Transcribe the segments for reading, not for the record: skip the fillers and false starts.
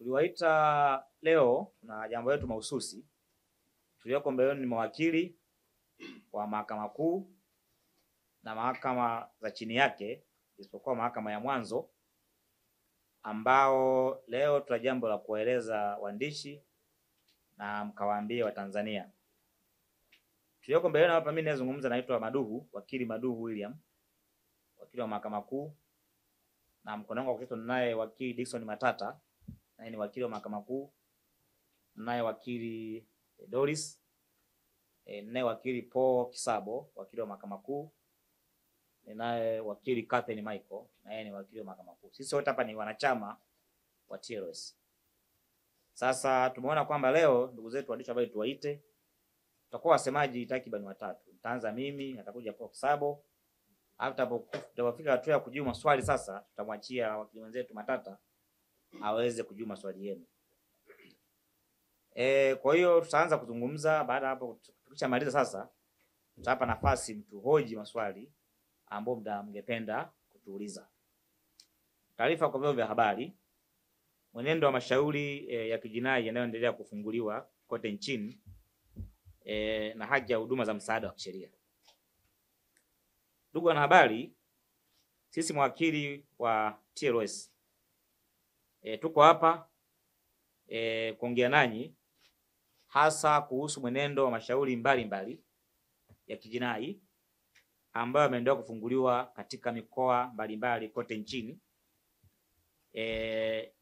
Tuliwaita leo na jambo letu mahususi. Tulioko mbele ni mawakili wa Mahakama Kuu na mahakama za chini yake isipokuwa mahakama ya mwanzo, ambao leo tuna jambo la kueleza waandishi na mkawaambie Watanzania. Tulioko mbele na hapa, mimi nazungumza, naitwa Maduhu, wakili Maduhu William, wakili wa Mahakama Kuu, na mkono wangu kushoto naye wakili Dickson Matata, naye ni wakili wa Mahakama Kuu, naye wakili Doris, naye wakili Paul Kisabo, wakili wa Mahakama Kuu, naye wakili Catherine Michael, naye ni wakili wa Mahakama Kuu. Sisi wote hapa ni wanachama wa TLS. Sasa tumeona kwamba leo ndugu zetu waandishi habari tuwaite. Tutakuwa wasemaji takriban watatu. Nitaanza mimi, atakuja Paul Kisabo. Tutapofika hatua ya kujibu maswali sasa, tutamwachia wakili wenzetu Matata aweze kujibu maswali yenu. Kwa hiyo tutaanza kuzungumza. Baada hapo tukishamaliza sasa, tutapa nafasi mtu hoji maswali ambao mngependa kutuuliza. Taarifa kwa vyombo vya habari. Mwenendo wa mashauri ya kijinai yanayoendelea kufunguliwa kote nchini na haki ya huduma za msaada wa kisheria. Ndugu wanahabari, sisi mawakili wa TLS tuko hapa kuongea nanyi hasa kuhusu mwenendo wa mashauri mbalimbali ya kijinai ambayo yameendelea kufunguliwa katika mikoa mbalimbali kote nchini,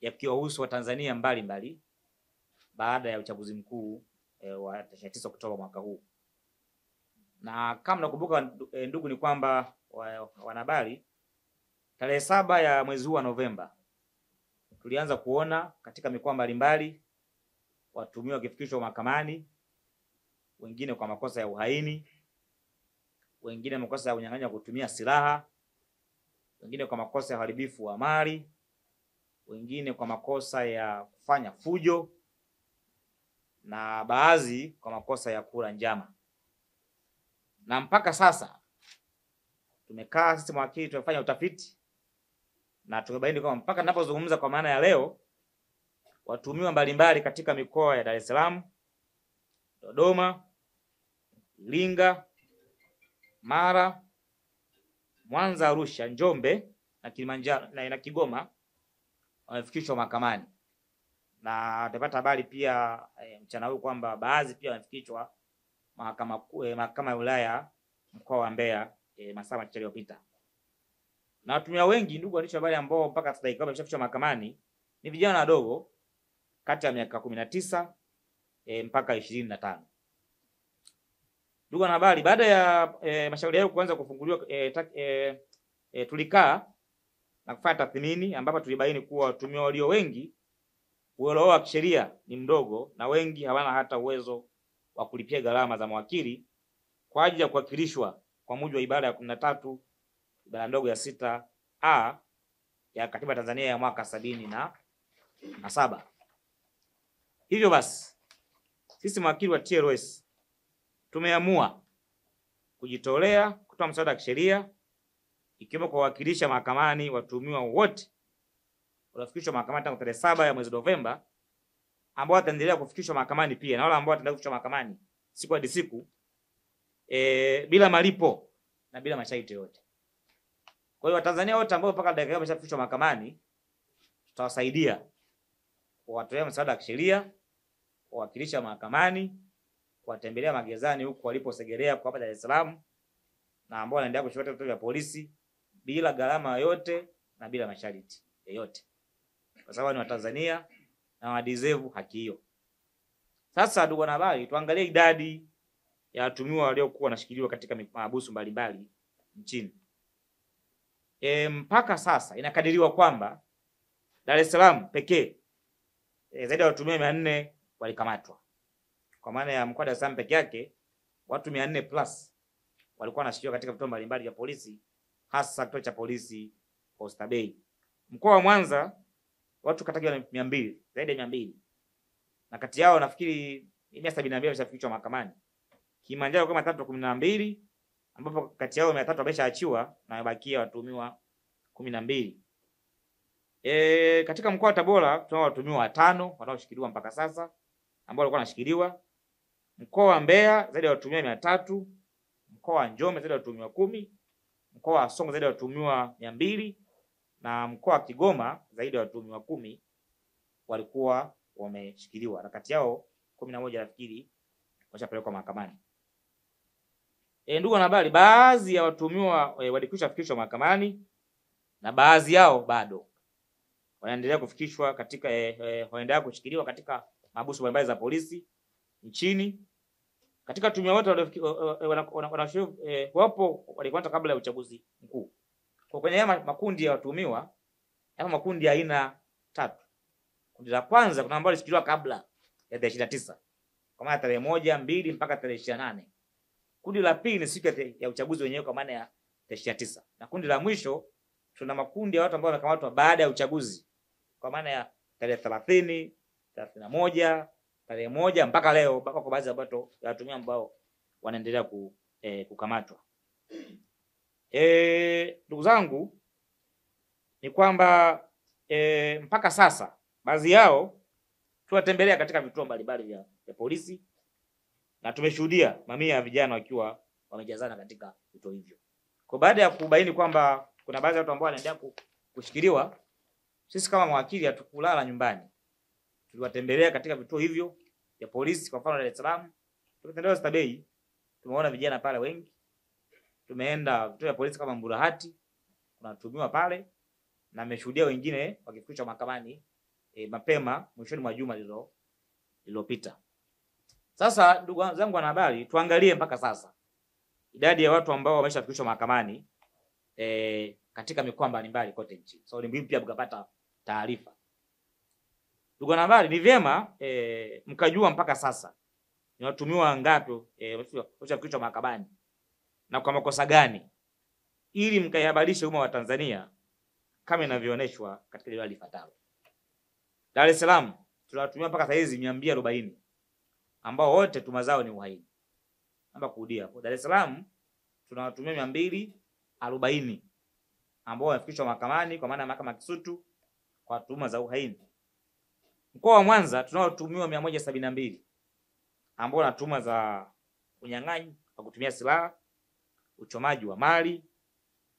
yakiwahusu Watanzania mbalimbali baada ya uchaguzi mkuu wa 9 Oktoba mwaka huu. Na kama nakumbuka ndugu, ni kwamba wanahabari, tarehe 7 ya mwezi huu wa Novemba tulianza kuona katika mikoa mbalimbali watuhumiwa wakifikishwa mahakamani, wengine kwa makosa ya uhaini, wengine makosa ya unyang'anyi wa kutumia silaha, wengine kwa makosa ya uharibifu wa mali, wengine kwa makosa ya kufanya fujo, na baadhi kwa makosa ya kula njama. Na mpaka sasa tumekaa sisi mawakili, tumefanya utafiti na tumebaini kwamba mpaka ninapozungumza kwa maana ya leo, watuhumiwa mbalimbali katika mikoa ya Dar es Salaam, Dodoma, Iringa, Mara, Mwanza, Arusha, Njombe na Kilimanjaro na Kigoma wamefikishwa mahakamani. Na tutapata habari pia mchana huu kwamba baadhi pia wamefikishwa mahakama ya wilaya mkoa wa Mbeya masaa machache yaliyopita. Na watuhumiwa wengi, ndugu waandishi habari, ambao mpaka sasa hivi wameshafikishwa mahakamani ni vijana wadogo kati ya miaka 19 mpaka 25. Ndugu wanahabari, baada ya mashauri hayo kuanza kufunguliwa, tulikaa na kufanya tathmini ambapo tulibaini kuwa watuhumiwa walio wengi uelewa wa kisheria ni mdogo na wengi hawana hata uwezo wa kulipia gharama za mawakili kwa ajili ya kuwakilishwa kwa mujibu wa ibara ya 13 ibara ndogo ya 6A ya Katiba Tanzania ya mwaka 77. Hivyo basi, sisi mawakili wa TLS tumeamua kujitolea kutoa msaada wa kisheria, ikiwemo kwa kuwakilisha mahakamani watuhumiwa wote waliofikishwa mahakamani tangu tarehe 7 ya mwezi Novemba, ambao wataendelea kufikishwa mahakamani pia, na wale ambao wataendelea kufikishwa mahakamani siku hadi siku bila malipo na bila masharti yote. Kwa hiyo Watanzania wote ambao mpaka dakika wameshafikishwa mahakamani, tutawasaidia kuwatolea msaada wa kisheria, kuwakilisha mahakamani, kuwatembelea magerezani huko waliposegelea kwa hapa Dar es Salaam, na ambao wanaendelea kushikwa vituo vya polisi bila gharama yoyote na bila masharti yoyote, kwa sababu ni Watanzania na wadeserve haki hiyo. Sasa ndugu wanahabari, tuangalie idadi ya watuhumiwa waliokuwa wanashikiliwa katika mahabusu mbalimbali nchini. Mpaka sasa inakadiriwa kwamba Dar es Salaam pekee zaidi ya watuhumiwa 400 walikamatwa. Kwa maana ya mkoa wa Dar es Salaam peke yake watu 400 plus walikuwa wanashikiliwa katika vituo mbalimbali vya polisi, hasa kituo cha polisi Oysterbay. Mkoa wa Mwanza watu takriban 200, zaidi ya 200. Na kati yao nafikiri 172 wameshafikishwa mahakamani. Kilimanjaro kama 312, ambapo kati yao 300 wameshaachiwa na wamebakia watuhumiwa 12. Katika mkoa wa Tabora tunao watuhumiwa 5 wanaoshikiliwa mpaka sasa ambao walikuwa wanashikiliwa. Mkoa wa Mbeya zaidi ya watuhumiwa 300, mkoa wa Njombe zaidi ya watuhumiwa 10, mkoa wa Songwe zaidi ya watuhumiwa 200 na mkoa wa Kigoma zaidi ya watuhumiwa 10 walikuwa wameshikiliwa, na kati yao 11 nafikiri washapelekwa mahakamani. Ndugu wanahabari, baadhi ya watuhumiwa walikwisha fikishwa mahakamani na baadhi yao bado wanaendelea kufikishwa katika wanaendelea kushikiliwa katika mahabusu mbalimbali za polisi nchini. Katika watuhumiwa wote wapo walikuwa kabla ya uchaguzi mkuu. Kwa kwenye makundi ya watuhumiwa hapa, makundi ya aina 3. Kundi la kwanza kuna ambao walishikiliwa kabla ya tarehe 29 kwa maana tarehe 1, 2 mpaka tarehe 28. Kundi la pili ni siku ya uchaguzi wenyewe kwa maana ya tarehe 29. Na kundi la mwisho tuna makundi ya watu ambao wamekamatwa baada ya uchaguzi kwa maana ya tarehe 30, 31, tarehe 1 mpaka leo, mpaka kwa baadhi ya watuhumiwa ambao wanaendelea kukamatwa. Ndugu zangu, ni kwamba mpaka sasa baadhi yao tunatembelea katika vituo mbalimbali vya polisi na tumeshuhudia mamia ya vijana wakiwa wamejazana katika vituo hivyo. Kwa baada ya kubaini kwamba kuna baadhi ya watu ambao wanaendelea kushikiliwa, sisi kama mawakili hatukulala nyumbani. Tuliwatembelea katika vituo hivyo vya polisi. Kwa mfano Dar es Salaam, tukatembelea Oysterbay, tumeona vijana pale wengi. Tumeenda vituo vya polisi kama Mburahati, kuna watuhumiwa pale, na nimeshuhudia wengine wakifikishwa mahakamani mapema mwishoni mwa juma lililopita. Sasa ndugu zangu wanahabari, tuangalie mpaka sasa idadi ya watu ambao wameshafikishwa mahakamani katika mikoa mbalimbali kote nchini. So ni muhimu pia mkapata taarifa. Ndugu wanahabari, ni vyema mkajua mpaka sasa ni watuhumiwa ngapi wameshafikishwa mahakamani na kwa makosa gani, ili mkaihabarishe umma wa Tanzania kama inavyoonyeshwa katika jedwali lifuatalo. Dar es Salaam tunawatuhumiwa mpaka saa hizi 240 ambao wote tuhuma zao ni uhaini. Naomba kurudia, kwa Dar es Salaam tunawatuhumiwa 240 ambao wamefikishwa mahakamani kwa maana ya mahakama Kisutu kwa tuhuma za uhaini. Mkoa wa Mwanza tunawatuhumiwa 172 ambao wana tuhuma za unyang'anyi wa kutumia silaha, uchomaji wa mali,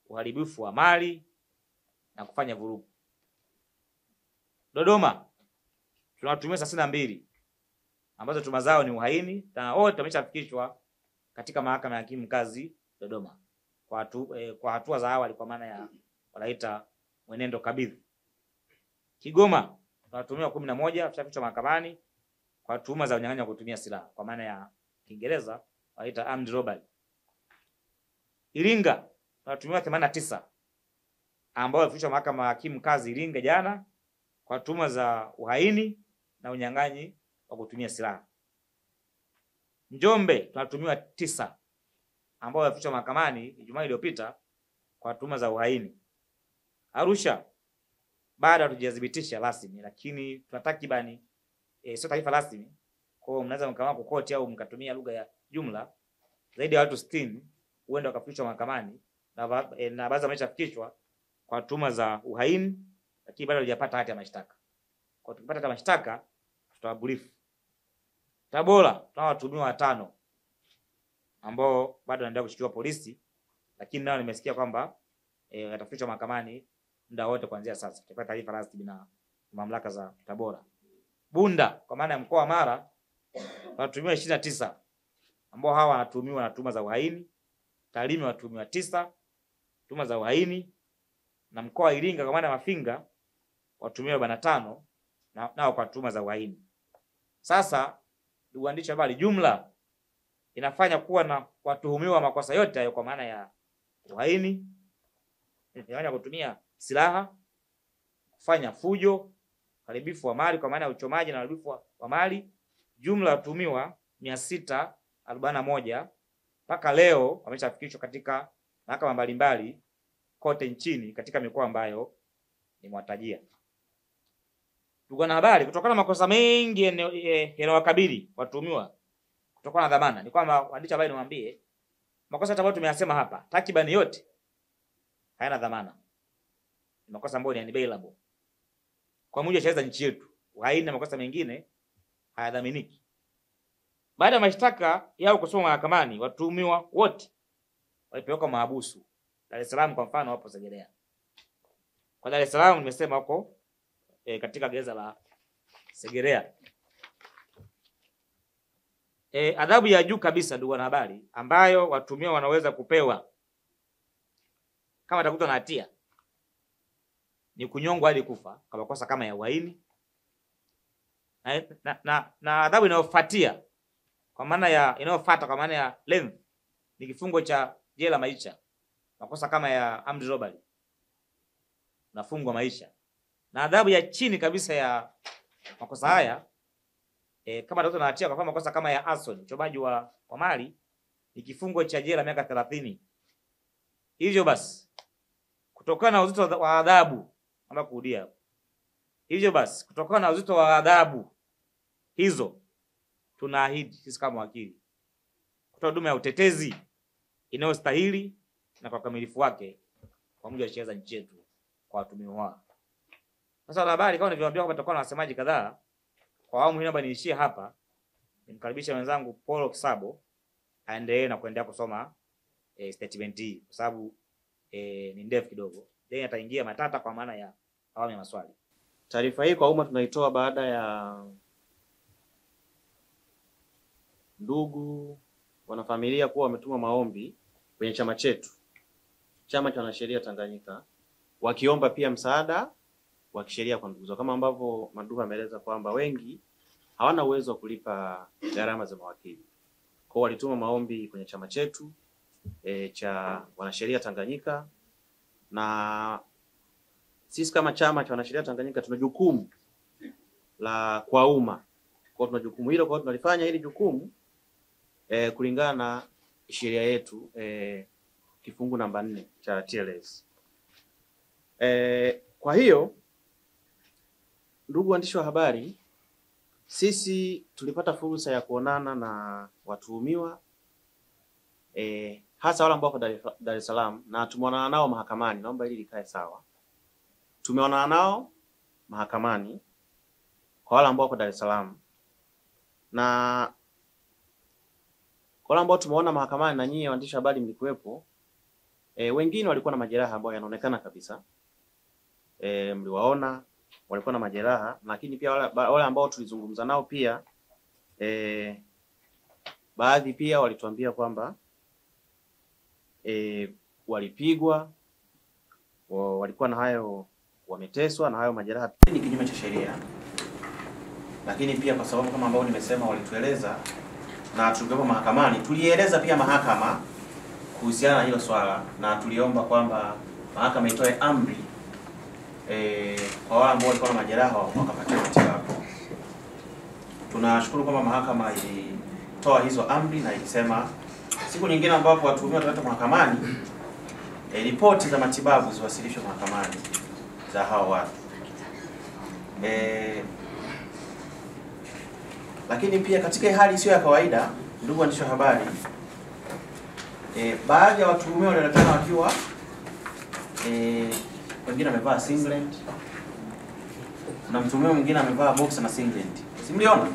uharibifu wa mali na kufanya vurugu. Dodoma tunawatuhumiwa 32 ambazo tuhuma zao ni uhaini na wote wameshafikishwa katika mahakama ya hakimu mkazi Dodoma kwa hatua za awali kwa maana ya wanaita mwenendo kabidhi. Kigoma tunawatuhumiwa 11 wameshafikishwa mahakamani kwa tuhuma za unyang'anyi wa kutumia silaha kwa maana ya Kiingereza wanaita armed robbery. Iringa tunawatuhumiwa 89 ambao walifikishwa mahakama ya hakimu mkazi Iringa jana kwa tuhuma za uhaini na unyang'anyi wa kutumia silaha. Njombe tunatuhumiwa 9 ambao walifikishwa mahakamani Ijumaa iliyopita kwa tuhuma za uhaini. Arusha bado hatujadhibitisha rasmi, lakini tuna takribani sio taarifa rasmi, kwa hiyo mnaweza mkaamua kukoti au mkatumia lugha ya jumla, zaidi ya watu 60 huenda wakafikishwa mahakamani na baadhi wameshafikishwa kwa tuhuma za uhaini, lakini bado hajapata hati ya mashtaka. Kwa tukipata hati ya mashtaka tutawabrief. Tabora tunao watuhumiwa 5 ambao bado wanaendelea kushikiliwa polisi, lakini nao nimesikia kwamba watafikishwa mahakamani muda wote kuanzia sasa. Tutapata taarifa rasmi na mamlaka za Tabora. Bunda kwa maana ya mkoa wa Mara watuhumiwa 29 ambao hawa wanatuhumiwa na tuhuma za uhaini. Tarime watuhumiwa 9 tuhuma za uhaini, na mkoa wa Iringa kwa maana ya Mafinga watuhumiwa 45 nao kwa tuhuma za uhaini. Sasa ndugu waandishi habari, jumla inafanya kuwa na watuhumiwa makosa yote hayo kwa maana ya uhaini, ya kutumia silaha, kufanya fujo, uharibifu wa mali kwa maana ya uchomaji na uharibifu wa mali. Jumla watuhumiwa 641 mpaka leo wameshafikishwa katika mahakama mbalimbali kote nchini katika mikoa ambayo nimwatajia. Ndugu wanahabari, kutokana na makosa mengi yanayowakabili watuhumiwa kutokana na dhamana, ni kwamba waandishi habari niwaambie makosa ambayo tumeyasema hapa takriban yote hayana dhamana. Ni makosa ambayo ni unbailable. kwa mujibu wa sheria za nchi yetu. Uhaini na makosa mengine hayadhaminiki. Baada ya mashtaka yao kusoma mahakamani, watuhumiwa wote walipelekwa mahabusu. Dar es Salaam kwa mfano wapo Segerea. Kwa Dar es Salaam nimesema wako katika gereza la Segerea. Adhabu ya juu kabisa, ndugu wanahabari, ambayo watuhumiwa wanaweza kupewa kama atakutwa na hatia ni kunyongwa hadi kufa kwa makosa kama ya uhaini, na adhabu inayofuatia kwa maana ya length ni kifungo cha jela maisha. Makosa kama ya armed robbery nafungwa maisha, na adhabu ya chini kabisa ya makosa haya kama atakutwa na hatia kwa makosa kama ya arson, uchomaji wa mali, ni kifungo cha jela miaka 30. Hivyo basi, kutokana na uzito wa adhabu hizo, tunaahidi sisi kama wakili kutoa huduma ya utetezi inayostahili na kwa ukamilifu wake kwa mujibu wa sheria za nchi yetu kwa watuhumiwa wao. Sasa wanahabari, kama nilivyowaambia kwamba tutakuwa na wasemaji kadhaa, kwa awamu hii naomba niishie hapa. Nimkaribisha wenzangu Paul Kisabo aendelee na kuendelea kusoma statement hii kwa sababu ni ndefu kidogo. Then ataingia matata kwa maana ya awamu ya maswali. Taarifa hii kwa umma tunaitoa baada ya ndugu wanafamilia kuwa wametuma maombi kwenye chama chetu, Chama cha Wanasheria Tanganyika, wakiomba pia msaada wa kisheria kwa ndugu zao, kama ambavyo mandugu ameeleza kwamba wengi hawana uwezo wa kulipa gharama za mawakili. Kwa hiyo walituma maombi kwenye chama chetu cha Wanasheria Tanganyika, na sisi kama Chama cha Wanasheria Tanganyika tuna jukumu la kwa umma. Kwa tuna jukumu hilo, kwa hiyo tunalifanya hili jukumu kulingana na sheria yetu kifungu namba 4 cha TLS. Kwa hiyo ndugu waandishi wa habari, sisi tulipata fursa ya kuonana na watuhumiwa hasa wale ambao wako Dar es Salaam, na tumeonana nao mahakamani. Naomba hili likae sawa. Tumeonana nao mahakamani kwa wale ambao wako Dar es Salaam, na kwa wale ambao tumeona mahakamani na nyinyi waandishi wa habari mlikuwepo, wengine walikuwa na majeraha ambayo yanaonekana kabisa. Mliwaona walikuwa na majeraha, lakini pia wale ambao tulizungumza nao pia baadhi pia walituambia kwamba walipigwa, walikuwa na hayo, wameteswa na hayo majeraha. Ni kinyume cha sheria, lakini pia kwa sababu kama ambao nimesema walitueleza na tulipokuwa mahakamani tulieleza pia mahakama kuhusiana na hilo swala, na tuliomba kwamba mahakama itoe amri kwa wale ambao walikuwa na majeraha wakapatiwa matibabu. Tunashukuru kwamba mahakama ilitoa hizo amri na ilisema siku nyingine ambapo watuhumiwa wataletwa mahakamani, ripoti za matibabu ziwasilishwe mahakamani za hao watu. Lakini pia katika hali isiyo ya kawaida, ndugu waandishi wa habari, baadhi ya watuhumiwa walionekana wakiwa wengine amevaa singlet na mtuhumiwa mwingine amevaa boxer na singlet. Si mliona?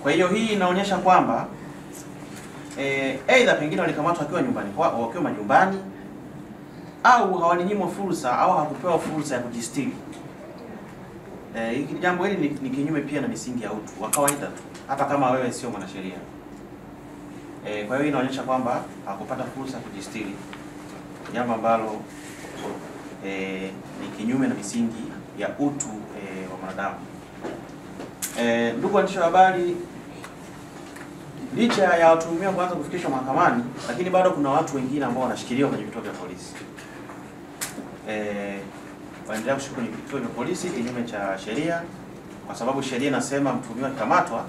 Kwa hiyo hii inaonyesha kwamba aidha pengine walikamatwa wakiwa nyumbani kwao, wakiwa majumbani, au hawalinyimwa fursa au hakupewa fursa ya kujistiri. Jambo hili ni kinyume pia na misingi ya utu wa kawaida tu, hata kama wewe sio mwanasheria. Kwa hiyo inaonyesha kwamba hakupata fursa ya kujistiri, jambo ambalo ni kinyume na misingi ya utu wa mwanadamu. Ndugu waandishi wa habari, licha ya watuhumiwa kuanza kufikishwa mahakamani, lakini bado kuna watu wengine ambao wanashikiliwa kwenye vituo vya polisi. Waendelea kushikiliwa kwenye vituo vya polisi kinyume cha sheria, kwa sababu sheria inasema mtuhumiwa akikamatwa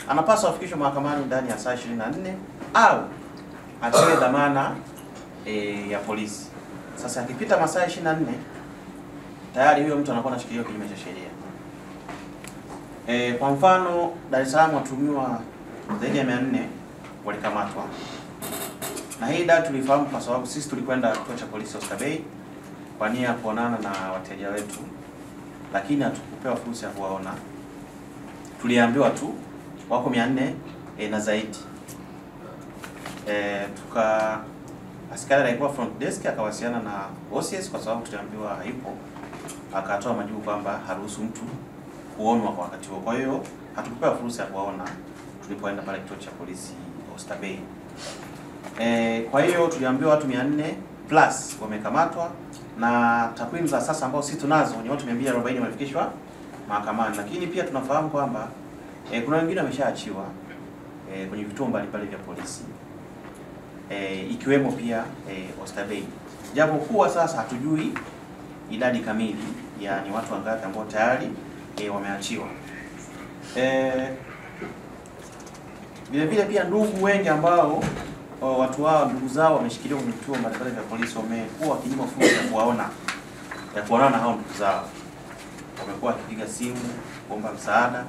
anapaswa afikishwe mahakamani ndani ya saa 24 au achiwe dhamana ya polisi. Sasa akipita masaa 24 tayari huyo mtu anakuwa anashikiliwa kinyume cha sheria. Kwa mfano Dar es Salaam watuhumiwa zaidi ya 400 walikamatwa. Na hii data tulifahamu kwa sababu sisi tulikwenda kituo cha polisi Oysterbay kwa nia ya kuonana na wateja wetu lakini hatukupewa fursa ya kuwaona. Tuliambiwa tu wako 400 na zaidi. Askari alikuwa front desk akawasiliana na OCS kwa sababu tuliambiwa haipo, akatoa majibu kwamba haruhusu mtu kuonwa kwa wakati huo. Kwa hiyo hatukupewa fursa ya kuwaona tulipoenda pale kituo cha polisi Oysterbay. Kwa hiyo tuliambiwa watu 400 plus wamekamatwa, na takwimu za sasa ambao sisi tunazo ni watu 240 wamefikishwa mahakamani, lakini pia tunafahamu kwamba kuna wengine wameshaachiwa kwenye vituo mbalimbali vya polisi ikiwemo pia Oysterbay. Japo kuwa sasa hatujui idadi kamili ya ni watu wangapi ambao tayari wameachiwa. Vile vile pia ndugu wengi ambao watu wao ndugu zao wameshikiliwa kwenye vituo mbalimbali vya polisi wamekuwa wakinyimwa fursa ya kuonana na hao ndugu zao. Wamekuwa wakipiga simu kuomba msaada.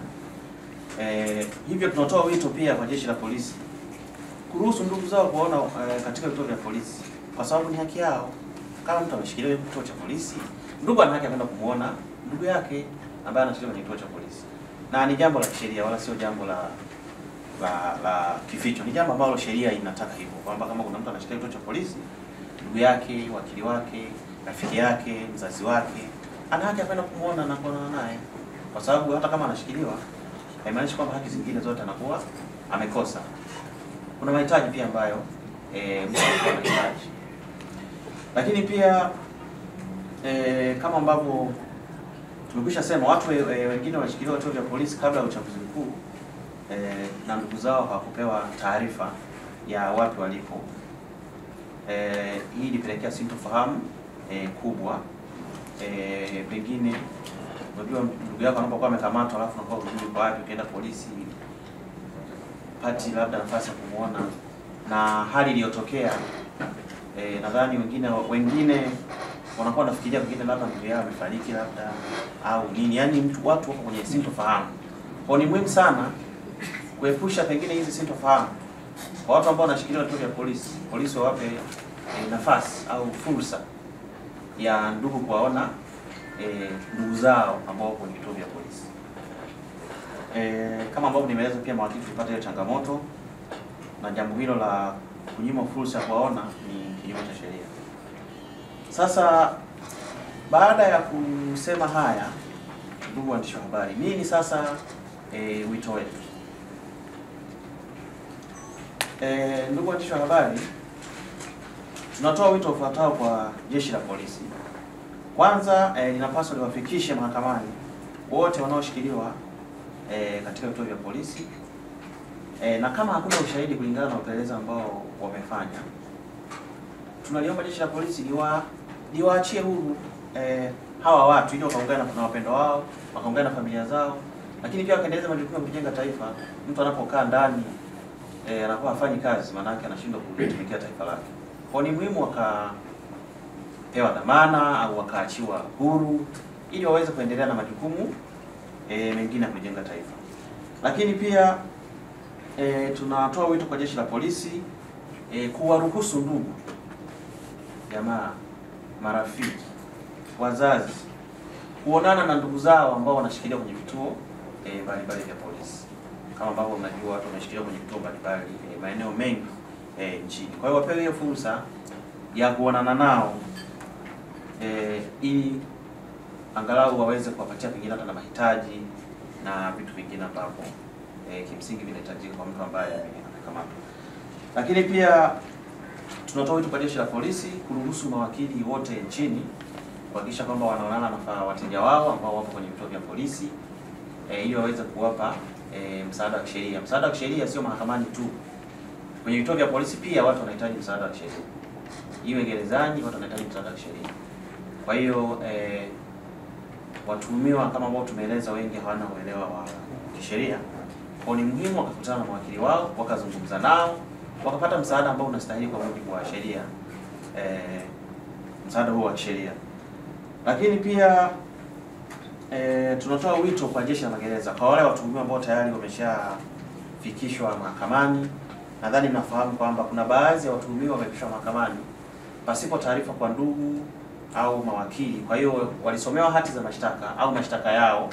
Hivyo tunatoa wito pia kwa jeshi la polisi kuruhusu ndugu zao kuona katika vituo vya polisi, kwa sababu ni haki yao. Kama mtu ameshikiliwa kwenye kituo cha polisi, ndugu ana haki ya kwenda kumuona ndugu yake ambaye anashikiliwa kwenye kituo cha polisi, na ni jambo la kisheria, wala sio jambo la kificho. Ni jambo ambalo sheria inataka hivyo, kwamba kama kuna mtu anashikiliwa kituo cha polisi, ndugu yake, wakili wake, rafiki yake, mzazi wake ana haki ya kwenda kumuona na kuonana naye, kwa sababu hata kama anashikiliwa haimaanishi kwamba haki zingine zote anakuwa amekosa. Kuna mahitaji pia ambayo mtu anahitaji. Lakini pia kama ambavyo tumekwisha sema, watu wengine wanashikiliwa vituo vya polisi kabla ya uchaguzi mkuu na ndugu zao hawakupewa taarifa ya wapi walipo. Hii ilipelekea sintofahamu kubwa. Pengine unajua ndugu yako anapokuwa amekamatwa alafu unakuwa hujui kwa wapi, ukienda polisi pati labda nafasi ya kumuona, na hali iliyotokea nadhani wengine wanakuwa nafikiria pengine labda ndugu yao amefariki labda au nini, yani watu wako kwenye sintofahamu. Kwa ni muhimu sana kuepusha pengine hizi sintofahamu kwa watu ambao wanashikiliwa vituo vya polisi. Polisi wawape nafasi au fursa ya ndugu kuwaona ndugu zao ambao wako kwenye vituo vya polisi. Kama ambavyo nimeeleza pia mawakili tulipata hiyo changamoto, na jambo hilo la kunyima fursa ya kuwaona ni kinyume cha sheria. Sasa baada ya kusema haya, ndugu waandishi wa habari, nini sasa wito wetu? Ndugu waandishi wa habari, tunatoa wito ufuatao kwa jeshi la polisi. Kwanza, linapaswa liwafikishe mahakamani wote wanaoshikiliwa katika vituo vya polisi, na kama hakuna ushahidi kulingana na upelelezi ambao wamefanya, tunaliomba jeshi la polisi liwaachie huru hawa watu ili wakaungana na wapendwa wao, wakaungana na familia zao, lakini pia wakaendeleza majukumu ya kujenga taifa. Mtu anapokaa ndani anakuwa hafanyi kazi, maana yake anashindwa kutumikia taifa lake. Kwa ni muhimu wakapewa dhamana au wakaachiwa huru ili waweze kuendelea na majukumu mengine ya kujenga taifa. Lakini pia tunatoa wito kwa jeshi la polisi kuwaruhusu ndugu, jamaa, marafiki, wazazi kuonana na ndugu zao ambao wanashikiliwa kwenye vituo mbalimbali vya polisi. Kama ambavyo mnajua watu wameshikiliwa kwenye vituo mbalimbali maeneo mengi nchini. Kwa hiyo wapewe hiyo fursa ya kuonana nao ili angalau waweze kuwapatia pengine hata na mahitaji na vitu vingine ambavyo kimsingi vinahitajika kwa mtu ambaye amekamatwa. Lakini pia tunatoa wito kwa jeshi la polisi kuruhusu mawakili wote nchini kuhakikisha kwamba wanaonana na wateja wao ambao wapo kwenye vituo vya polisi ili waweze kuwapa msaada wa kisheria. Msaada wa kisheria sio mahakamani tu. Kwenye vituo vya polisi pia watu wanahitaji msaada wa kisheria. Iwe gerezani watu wanahitaji msaada wa kisheria. Kwa hiyo watuhumiwa kama ambao tumeeleza wengi hawana uelewa wa kisheria. Kwa ni muhimu wakakutana na mawakili wao, wakazungumza nao, wakapata msaada ambao unastahili kwa mujibu wa sheria, msaada huo wa kisheria. Lakini pia tunatoa wito kwa jeshi la magereza kwa wale watuhumiwa ambao tayari wameshafikishwa mahakamani. Nadhani mnafahamu kwamba kuna baadhi ya watuhumiwa wamefikishwa mahakamani pasipo taarifa kwa ndugu au mawakili. Kwa hiyo walisomewa hati za mashtaka au mashtaka yao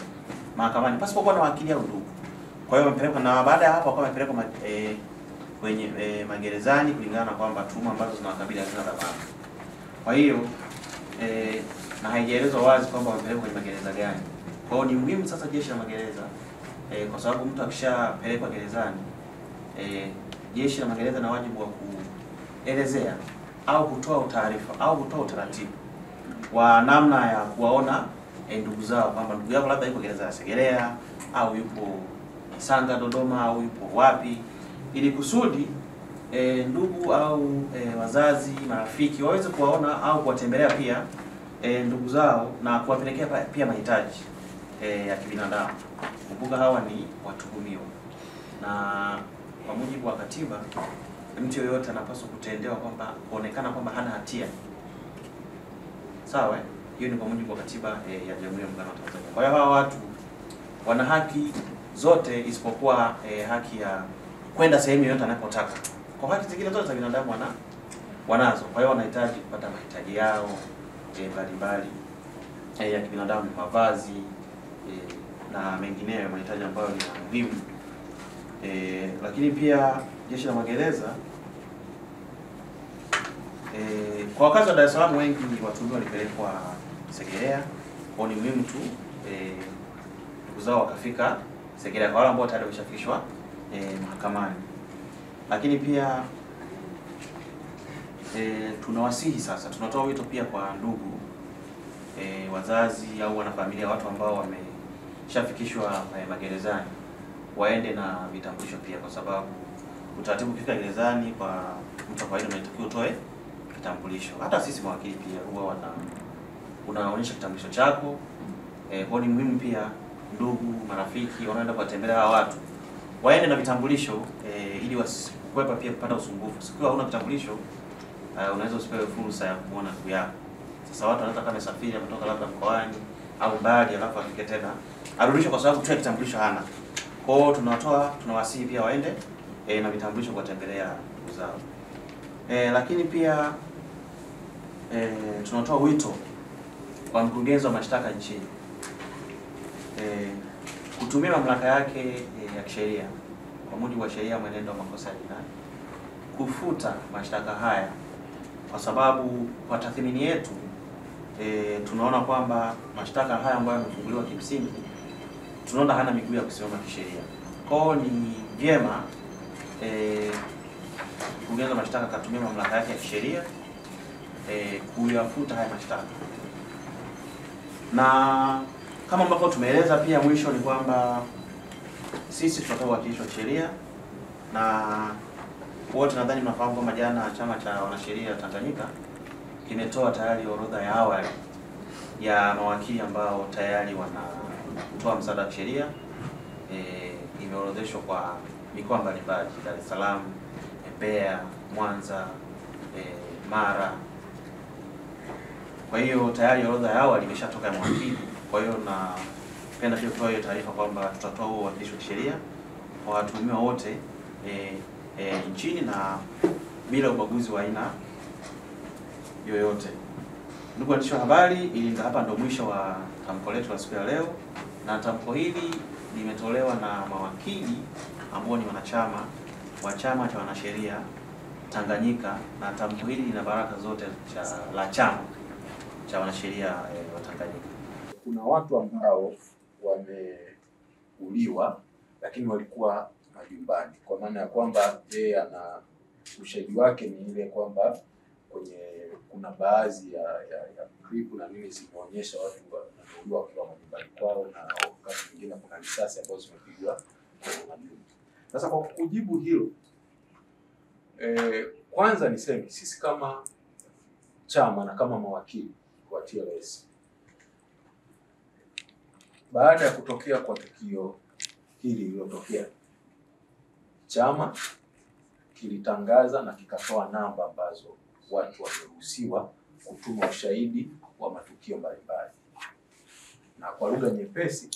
mahakamani pasipokuwa na wakili au ndugu. Kwa hiyo wamepelekwa, na baada ya hapo wakawa wamepelekwa kwenye magerezani kulingana na kwamba tuhuma ambazo zinawakabili hazina dhamana. Kwa hiyo na haijaelezwa wazi kwamba wamepelekwa kwenye magereza gani. Kwa hiyo ni muhimu sasa jeshi la magereza kwa sababu mtu akishapelekwa gerezani jeshi la magereza na wajibu wa kuelezea au kutoa taarifa au kutoa utaratibu wa namna ya kuwaona ndugu zao, kwamba ndugu yako labda yuko gereza ya Segerea au yupo Sanga Dodoma au yupo wapi, ili kusudi ndugu au wazazi, marafiki waweze kuwaona au kuwatembelea pia ndugu zao na kuwapelekea pia mahitaji ya kibinadamu. Kumbuka hawa ni watuhumiwa, na kwa mujibu wa katiba mtu yoyote anapaswa kutendewa kwamba kuonekana kwamba hana hatia. Sawa? Hiyo ni kwa mujibu wa katiba ya Jamhuri ya Muungano wa Tanzania. Kwa hiyo hawa watu wana haki zote isipokuwa haki ya kwenda sehemu yoyote anapotaka. Kwa haki zingine zote za binadamu wanazo. Kwa hiyo wanahitaji kupata mahitaji yao mbalimbali ya kibinadamu, mavazi na mengineyo, mahitaji ambayo ni muhimu. Lakini pia jeshi la magereza kwa wakazi wa Dar es Salaam wengi watuhumiwa walipelekwa Segerea. Kwa ni muhimu tu ndugu zao wakafika Segerea, kwa wale ambao tayari wameshafikishwa mahakamani. Lakini pia tunawasihi sasa, tunatoa wito pia kwa ndugu wazazi au wanafamilia, watu ambao wameshafikishwa magerezani waende na vitambulisho pia, kwa sababu utaratibu kufika gerezani kwa mtu wa kawaida unatakiwa utoe kitambulisho. Hata sisi mawakili pia huwa unaonyesha kitambulisho chako. Kwa ni muhimu pia ndugu, marafiki wanaenda kuwatembelea hawa watu waende na vitambulisho ili wasikwepa pia kupata usumbufu. Sikiwa huna kitambulisho unaweza usipewe fursa ya kuona ndugu yako. Sasa watu wanataka kama safiri ametoka labda mkoani au mbali, alafu afike tena arudishe kwa sababu tu kitambulisho hana. Kwa hiyo tunawasihi pia waende na vitambulisho kuwatembelea ndugu zao. Lakini pia tunatoa wito kwa mkurugenzi wa mashtaka nchini kutumia mamlaka yake ya kisheria kwa mujibu wa sheria mwenendo wa makosa ya jinai kufuta mashtaka haya, kwa sababu kwa tathmini yetu tunaona kwamba mashtaka haya ambayo yamefunguliwa kimsingi tunaona hana miguu ya kusimama kisheria. Kwa hiyo ni vyema mkurugenzi wa mashtaka akatumia mamlaka yake ya kisheria kuyafuta haya mashtaka. Na kama ambavyo tumeeleza pia mwisho ni kwamba sisi tunatoa uwakilishi wa kisheria, na wote nadhani mnafahamu kwamba jana chama cha wanasheria Tanganyika kimetoa tayari orodha ya awali ya mawakili ambao tayari wanatoa msaada wa kisheria. Imeorodheshwa kwa mikoa mbalimbali: Dar es Salaam, Mbeya, Mwanza, Mara. Kwa hiyo tayari orodha ya awali imeshatoka ya mawakili. Kwa hiyo napenda pia kutoa hiyo taarifa kwamba tutatoa uwakilishi wa kisheria kwa watuhumiwa wote nchini na bila ubaguzi wa aina yoyote. Ndugu waandishi wa habari, ili hapa ndio mwisho wa tamko letu la siku ya leo, na tamko hili limetolewa na mawakili ambao ni wanachama wa chama cha wanasheria Tanganyika, na tamko hili lina baraka zote la chama cha wanasheria wa Tanganyika. Kuna watu ambao wameuliwa lakini walikuwa majumbani, kwa maana ya kwamba yeye ana ushahidi wake ni ile kwamba kuna baadhi ya clip na nini zimeonyesha watu wameuliwa wakiwa majumbani kwao, na wakati mwingine kuna risasi ambazo zimepigwa kwenye majumba. Sasa kwa kujibu hilo, kwanza niseme sisi kama chama na kama mawakili wa TLS, baada ya kutokea kwa tukio hili lililotokea, chama kilitangaza na kikatoa namba ambazo watu wameruhusiwa kutuma ushahidi wa matukio mbalimbali, na kwa lugha nyepesi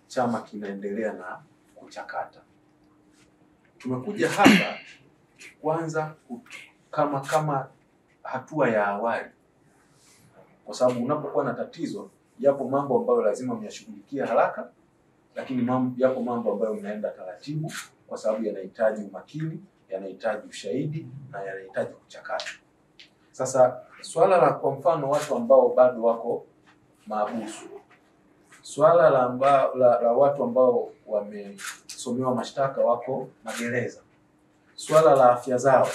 chama kinaendelea na kuchakata. Tumekuja hapa kwanza kama hatua ya awali kwa sababu unapokuwa na tatizo, yapo mambo ambayo lazima myashughulikie haraka, lakini yapo mambo ambayo mnaenda taratibu, kwa sababu yanahitaji umakini, yanahitaji ushahidi na yanahitaji kuchakata. Sasa swala la kwa mfano watu ambao bado wako mahabusu, swala la watu ambao wamesomewa mashtaka wako magereza, swala la afya zao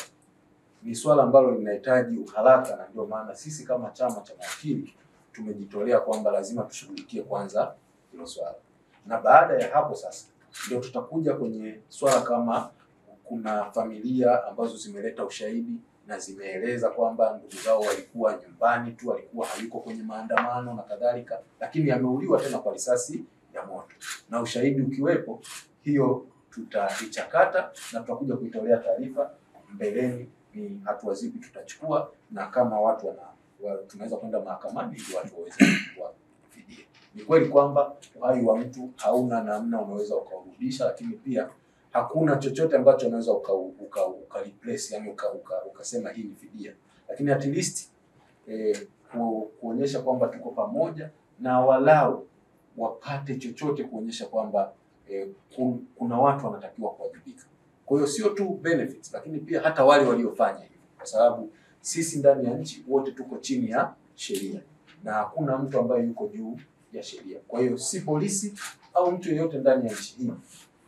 ni swala ambalo linahitaji uharaka, na ndio maana sisi kama chama cha mawakili tumejitolea kwamba lazima tushughulikie kwanza hilo swala, na baada ya hapo sasa ndio tutakuja kwenye swala kama kuna familia ambazo zimeleta ushahidi na zimeeleza kwamba ndugu zao walikuwa nyumbani tu, walikuwa hayuko kwenye maandamano na kadhalika, lakini ameuliwa tena kwa risasi ya moto, na ushahidi ukiwepo, hiyo tutaichakata na tutakuja kuitolea taarifa mbeleni ni hatua zipi tutachukua, na kama watu tunaweza kwenda mahakamani ili watu waweze kuwa fidia. Ni kweli kwamba uhai wa mtu hauna namna unaweza ukaurudisha, lakini pia hakuna chochote ambacho unaweza replace, yani ukasema hii ni fidia, lakini at least kuonyesha kwamba tuko pamoja na walau wapate chochote kuonyesha kwamba kuna watu wanatakiwa kuwajibika. Kwa hiyo sio tu benefits, lakini pia hata wale waliofanya hivyo, kwa sababu sisi ndani ya nchi wote tuko chini ya sheria na hakuna mtu ambaye yuko juu ya sheria. Kwa hiyo si polisi au mtu yeyote ndani ya nchi hii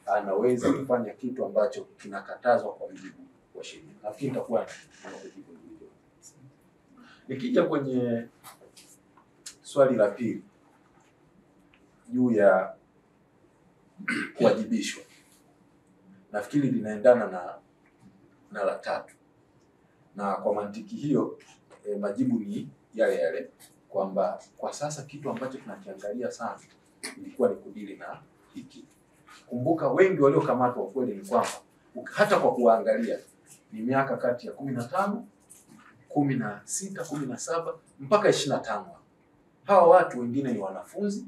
anaweza kufanya kitu ambacho kinakatazwa kwa mujibu wa sheria. Nafikiri nitakuwa nakujibu hilo. Nikija kwenye swali la pili juu ya kuwajibishwa, nafikiri linaendana na la tatu, na kwa mantiki hiyo majibu ni yale yale, kwamba kwa sasa kitu ambacho tunakiangalia sana ilikuwa ni kudili na hiki. Kumbuka wengi waliokamatwa kweli ni kwamba hata kwa kuangalia ni miaka kati ya 15, 16, 17 mpaka 25. Hawa watu wengine ni wanafunzi,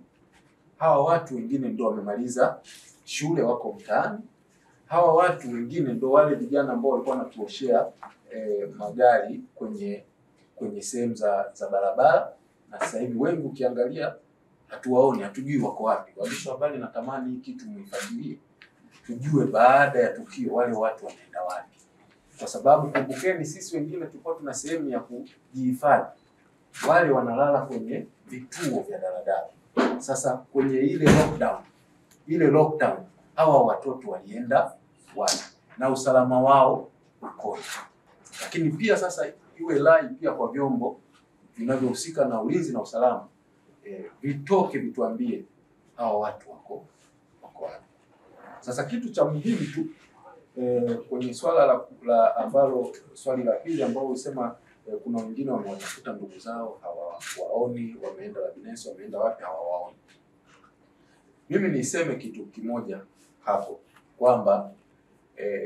hawa watu wengine ndio wamemaliza shule wako mtaani, hawa watu wengine ndio wale vijana ambao walikuwa wanatuoshea magari kwenye sehemu za barabara, na sasa hivi wengi ukiangalia hatuwaoni, hatujui wako wapi. Waandishi wa habari, natamani hii kitu mwifuatilie, tujue baada ya tukio wale watu wanaenda wapi, kwa sababu kumbukeni, sisi wengine tulikuwa tuna sehemu ya kujihifadhi, wale wanalala kwenye vituo vya daladala. Sasa kwenye ile lockdown hawa watoto walienda wapi na usalama wao ukoje? Lakini pia sasa iwe lai pia kwa vyombo vinavyohusika na ulinzi na usalama, vitoke vituambie hawa watu wako wapi. Sasa kitu cha muhimu tu kwenye swala ambalo swali la pili ambao usema kuna wengine wamewatafuta ndugu zao hawawaoni, wameenda Labinesi, wameenda wapi hawawaoni. Mimi niseme kitu kimoja hapo kwamba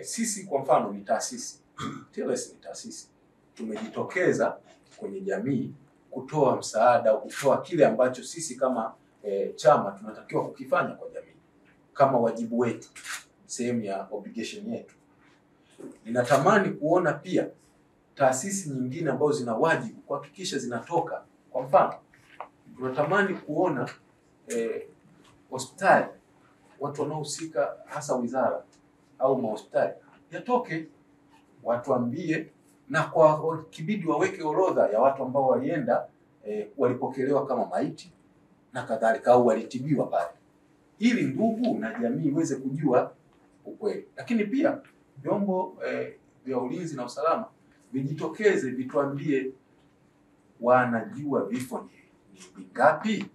sisi kwa mfano ni taasisi, TLS ni taasisi, tumejitokeza kwenye jamii kutoa msaada au kutoa kile ambacho sisi kama chama tunatakiwa kukifanya kwa jamii kama wajibu wetu, sehemu ya obligation yetu. Ninatamani kuona pia taasisi nyingine ambazo zina wajibu kuhakikisha zinatoka. Kwa mfano, tunatamani kuona hospitali, watu wanaohusika hasa wizara au mahospitali yatoke watuambie, na kwa kibidi waweke orodha ya watu ambao walienda walipokelewa kama maiti na kadhalika au walitibiwa pale, ili ndugu na jamii iweze kujua ukweli. Lakini pia vyombo vya ulinzi na usalama vijitokeze vituambie wanajua vifo ni ngapi,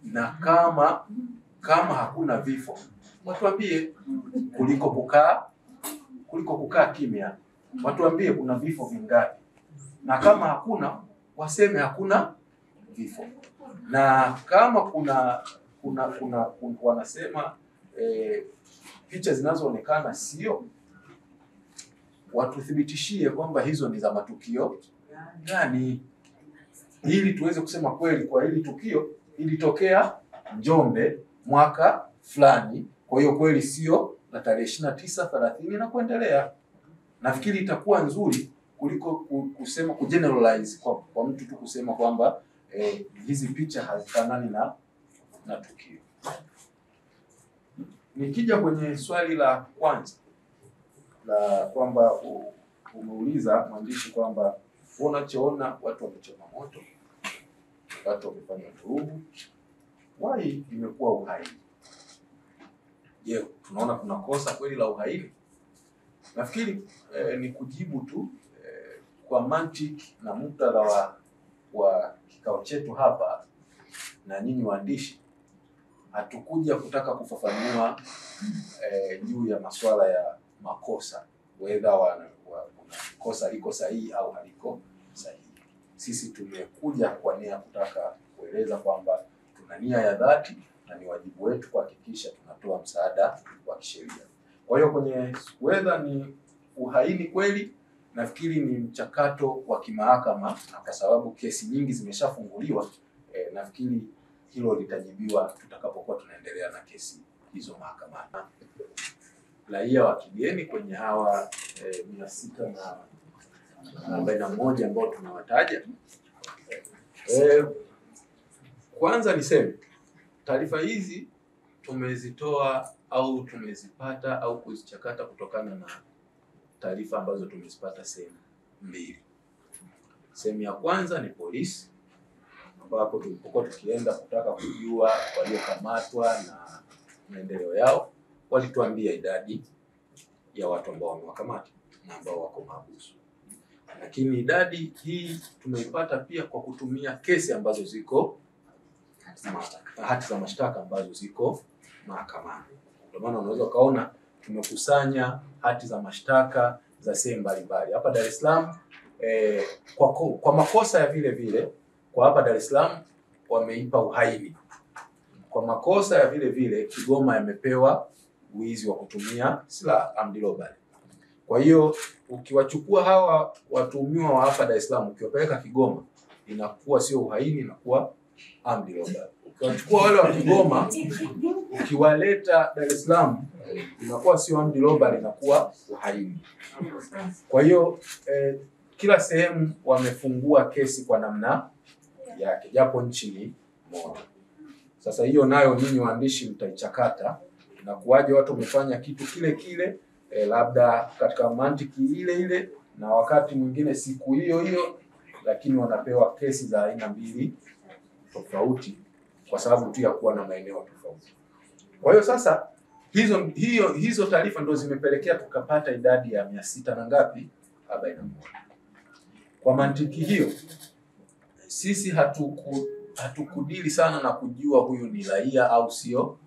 na kama hakuna vifo watuambie, kuliko kukaa kimya. Watuambie kuna vifo vingapi, na kama hakuna waseme hakuna vifo, na kama kuna wanasema picha zinazoonekana sio, watuthibitishie kwamba hizo ni za matukio gani, ili tuweze kusema kweli kwa hili tukio ilitokea Njombe mwaka fulani, kwa hiyo kweli sio na tarehe 29, 30 na kuendelea. Nafikiri itakuwa nzuri kuliko kusema kugeneralize kwa mtu tu kusema kwamba hizi picha hazifanani na tukio. Nikija kwenye swali la kwanza la kwamba umeuliza mwandishi kwamba unachoona watu wamechoma moto, watu wamefanya vurugu, why imekuwa uhaini? Je, tunaona kuna kosa kweli la uhaini? Nafikiri ni kujibu tu kwa mantiki na muktadha wa kikao chetu hapa na nyinyi waandishi. Hatukuja kutaka kufafanua juu ya masuala ya makosa, whether kosa liko sahihi au haliko sahihi. Sisi tumekuja kwa nia kutaka kueleza kwamba tuna nia ya dhati na ni wajibu wetu kuhakikisha tunatoa msaada wa kisheria. Kwa hiyo kwenye whether ni uhaini kweli, nafikiri ni mchakato wa kimahakama, na kwa sababu kesi nyingi zimeshafunguliwa, nafikiri hilo litajibiwa tutakapokuwa tunaendelea na kesi hizo mahakamani. Raia wa kigeni kwenye hawa 641 ambao tunawataja, kwanza niseme taarifa hizi tumezitoa au tumezipata au kuzichakata kutokana na taarifa ambazo tumezipata sehemu mbili. Sehemu ya kwanza ni polisi, ambapo tulipokuwa tukienda kutaka kujua waliokamatwa na maendeleo yao, walituambia idadi ya watu ambao wamewakamata na ambao wako mahabusu. Lakini idadi hii tumeipata pia kwa kutumia kesi ambazo ziko hati za mashtaka ambazo ziko mahakamani. Ndio maana unaweza ukaona tumekusanya hati za mashtaka za sehemu mbalimbali. Hapa Dar es Salaam kwa makosa ya vile vile, kwa hapa Dar es Salaam wameipa uhaini. Kwa makosa ya vile vile Kigoma yamepewa wizi wa kutumia silaha, armed robbery. Kwa hiyo ukiwachukua hawa watuhumiwa wa hapa Dar es Salaam ukiwapeleka Kigoma, inakuwa sio uhaini, inakuwa armed robbery. Ukiwachukua wale wa Kigoma ukiwaleta Dar es Salaam, inakuwa sio armed robbery, inakuwa uhaini. Kwa hiyo kila sehemu wamefungua kesi kwa namna yake, japo nchi ni moja. Sasa hiyo nayo ninyi waandishi mtaichakata, na kuwaje watu wamefanya kitu kile kile, labda katika mantiki ile ile na wakati mwingine siku hiyo hiyo, lakini wanapewa kesi za aina mbili tofauti kwa sababu tu ya kuwa na maeneo tofauti. Kwa hiyo sasa hizo taarifa ndio zimepelekea tukapata idadi ya 600 na ngapi? 41. Kwa mantiki hiyo sisi hatukudili sana na kujua huyu ni raia au sio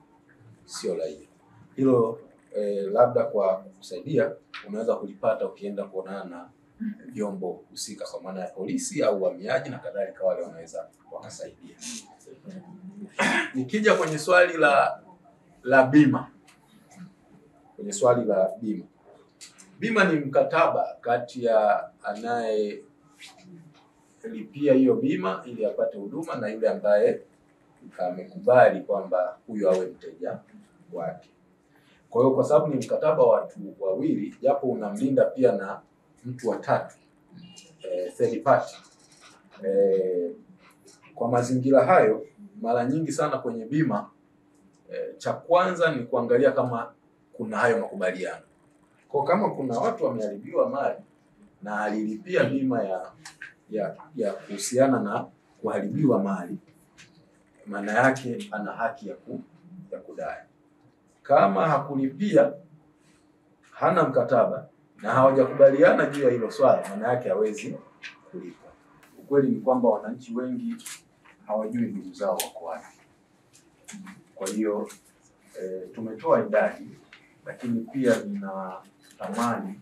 raia. Hilo labda kwa kusaidia unaweza kulipata ukienda kuonana na vyombo husika, kwa maana ya polisi au uhamiaji na kadhalika, wale wanaweza wakasaidia. Nikija kwenye swali la bima. Kwenye swali la bima. Bima ni mkataba kati ya anayelipia hiyo bima ili apate huduma na yule ambaye amekubali kwamba huyo awe mteja wake. Kwa hiyo kwa sababu ni mkataba wa watu wawili, japo unamlinda pia na mtu wa tatu, third party. Kwa mazingira hayo, mara nyingi sana kwenye bima, cha kwanza ni kuangalia kama kuna hayo makubaliano. Kwa kama kuna watu wameharibiwa mali na alilipia bima ya kuhusiana na kuharibiwa mali, maana yake ana haki ya kudai. Kama hakulipia, hana mkataba na hawajakubaliana juu ya hilo swala, maana yake hawezi kulipa. Ukweli ni kwamba wananchi wengi hawajui ndugu zao wako wapi. Kwa hiyo tumetoa idadi, lakini pia ninatamani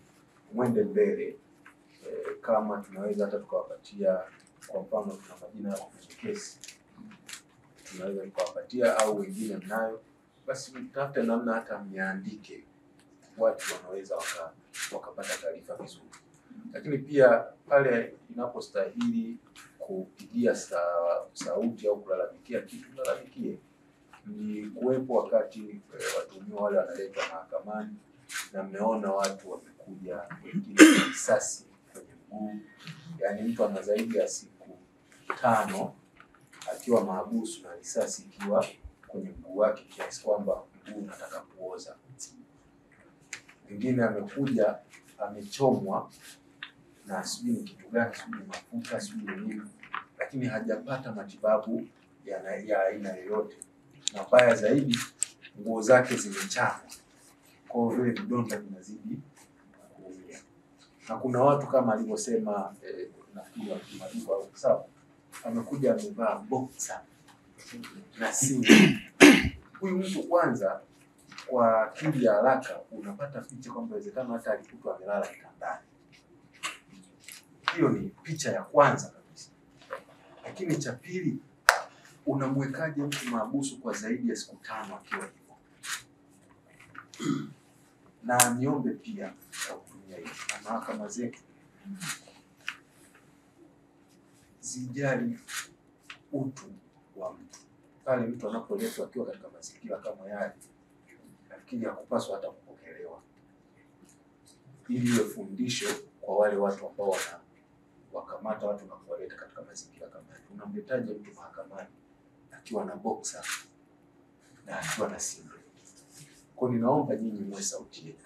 mwende mbele, kama tunaweza hata tukawapatia, kwa mfano tuna majina ya kesi, tunaweza tukawapatia, au wengine mnayo, basi mtafute namna hata mniandike, watu wanaweza wakapata taarifa vizuri. Lakini pia pale inapostahili kupigia sauti au kulalamikia kitu, tulalamikie. Ni kuwepo wakati watuhumiwa wale wanaletwa mahakamani na mmeona watu wamekuja wengine risasi kwenye mguu. Yaani mtu ana zaidi ya siku 5 akiwa mahabusu na risasi ikiwa kwenye mguu wake kiasi kwamba mguu unataka kuoza. Mwingine amekuja amechomwa na sijui ni kitu gani, sijui ni mafuta, sijui ni nini, lakini hajapata matibabu ya aina yoyote. Na baya zaidi, nguo zake zimechana, kwa vile vidonda vinazidi kuumia. Na kuna watu kama alivyosema nafikiri Maduka au sawa, amekuja amevaa boxer na singa. Huyu mtu kwanza, kwa akili ya haraka unapata picha kwamba inawezekana hata alikutwa amelala kitandani. Hiyo ni picha ya kwanza kabisa. Lakini cha pili, unamwekaje mtu mahabusu kwa zaidi ya siku 5 akiwa hivyo? Na niombe pia kwa kutumia hii na mahakama zetu zijali utu wa mtu. Pale mtu anapoletwa akiwa katika mazingira kama yale, lakini hakupaswa hata kupokelewa, ili iwe fundisho kwa wale watu ambao wakamata watu na kuwaleta katika mazingira kama haya. Unamletaje mtu mahakamani akiwa na boxer na akiwa na singa? Kwa ninaomba nyinyi mwe sauti yetu.